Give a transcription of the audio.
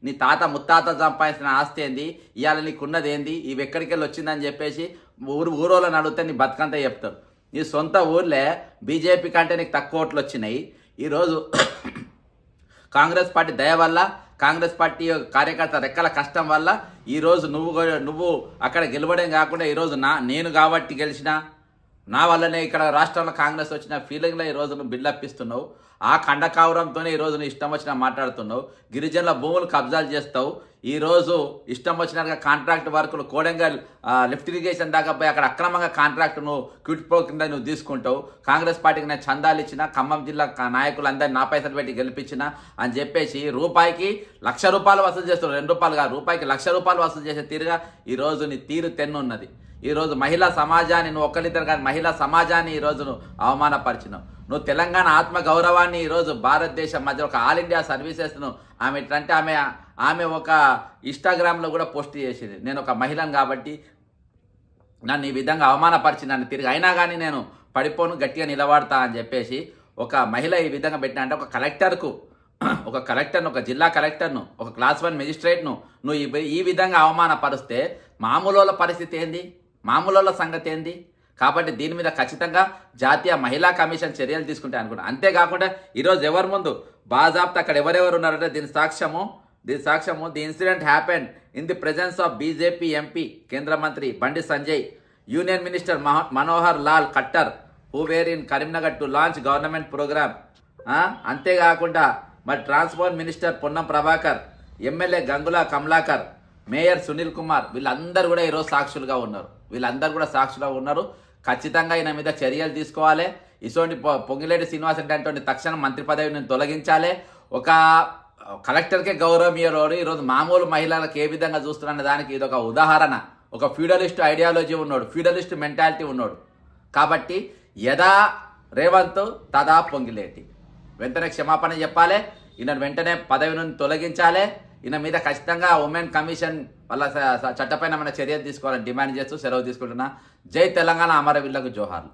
నీ తాత ముత్తాత సంపాదించిన ఆస్తి ఏంది, ఇవాళ నీకున్నది ఏంది, ఇవి ఎక్కడికి వెళ్ళి వచ్చిందని చెప్పేసి ఊరోళ్ళని అడిగితే నీ బతుకంతా చెప్తారు. నీ సొంత ఊర్లే బీజేపీ కంటే నీకు తక్కువ ఓట్లు వచ్చినాయి. ఈరోజు కాంగ్రెస్ పార్టీ దయ వల్ల, కాంగ్రెస్ పార్టీ కార్యకర్త రెక్కల కష్టం వల్ల ఈరోజు నువ్వు అక్కడ గెలవడం కాకుండా ఈరోజు నేను కాబట్టి గెలిచిన, నా వల్లనే ఇక్కడ రాష్ట్రంలో కాంగ్రెస్ వచ్చిన ఫీలింగ్లో ఈరోజు నువ్వు బిల్డప్ ఇస్తున్నావు. ఆ కండకావరంతోనే ఈరోజు నువ్వు ఇష్టం వచ్చినా మాట్లాడుతున్నావు. గిరిజనుల భూములు కబ్జాలు చేస్తావు. ఈరోజు ఇష్టం వచ్చినట్టుగా కాంట్రాక్ట్ వర్కులు కోడంగల్ లిఫ్ట్ ఇరిగేషన్ దాకా పోయి అక్కడ అక్రమంగా కాంట్రాక్ట్ నువ్వు క్విట్ ప్రో కింద నువ్వు తీసుకుంటావు. కాంగ్రెస్ పార్టీకి నేను చందాలు ఇచ్చిన, ఖమ్మం జిల్లా నాయకులందరినీ నా పైసలు పెట్టి గెలిపించిన అని చెప్పేసి రూపాయికి ₹1,00,000 వసూలు చేస్తున్నావు. ₹2 కాదు, రూపాయికి ₹1,00,000 వసూలు చేసే తీరుగా ఈరోజు నీ తీరు తెన్నున్నది. ఈరోజు మహిళా సమాజాన్ని నువ్వు ఒక్కరిద్దరు కాదు, మహిళా సమాజాన్ని ఈరోజు నువ్వు అవమానపరిచినావు. నువ్వు తెలంగాణ ఆత్మ గౌరవాన్ని ఈరోజు భారతదేశం మధ్య ఒక ఆల్ ఇండియా సర్వీసెస్ను ఆమె ఎట్లంటే ఆమె ఒక ఇన్స్టాగ్రామ్లో కూడా పోస్ట్ చేసింది, నేను ఒక మహిళను కాబట్టి నన్ను ఈ విధంగా అవమానపరిచి నన్ను తిరిగి అయినా కానీ నేను పడిపోను, గట్టిగా నిలబడతా అని చెప్పేసి ఒక మహిళ ఈ విధంగా పెట్టిన అంటే ఒక కలెక్టర్ను, ఒక జిల్లా కలెక్టర్ను, ఒక క్లాస్ 1 మెజిస్ట్రేట్ను నువ్వు ఈ విధంగా అవమానపరిస్తే మామూలు పరిస్థితి ఏంది, మామూలు సంగతి ఏంది? కాబట్టి దీని మీద ఖచ్చితంగా జాతీయ మహిళా కమిషన్ చర్యలు తీసుకుంటే అనుకుంటా. అంతేకాకుండా ఈరోజు ఎవరి ముందు బాజాబ్తా అక్కడ ఎవరెవరు ఉన్నారంటే దీని సాక్ష్యము the incident happened in the presence of BJP MP కేంద్ర మంత్రి Bandi Sanjay, union minister Manohar Lal Khattar who were in Karimnagar to launch government programme. అంతేకాకుండా మరి transport minister Ponnam Prabhakar, MLA Gangula Kamalakar, mayor Sunil Kumar వీళ్ళందరూ కూడా ఈరోజు సాక్షులుగా ఉన్నారు. ఖచ్చితంగా ఈయన మీద చర్యలు తీసుకోవాలి. ఇటువంటి పొంగిలేటి శ్రీనివాసరెడ్డి అంటే తక్షణం మంత్రి పదవిని తొలగించాలి. ఒక కలెక్టర్కే గౌరవం ఇవ్వరు. ఈరోజు మామూలు మహిళలకు ఏ విధంగా చూస్తున్న దానికి ఇది ఒక ఉదాహరణ. ఒక ఫ్యూడలిస్ట్ ఐడియాలజీ ఉన్నాడు, ఫ్యూడలిస్ట్ మెంటాలిటీ ఉన్నాడు. కాబట్టి యదా రేవంత్ తదా పొంగిలేటి వెంటనే క్షమాపణ చెప్పాలి. ఈయన వెంటనే పదవి నుండి తొలగించాలి. ఈయన మీద ఖచ్చితంగా ఉమెన్ కమిషన్ వాళ్ళ చట్టపైన చర్యలు తీసుకోవాలని డిమాండ్ చేస్తూ సెలవు తీసుకుంటున్నా. జై తెలంగాణ, అమరవీరులకు జోహార్లు.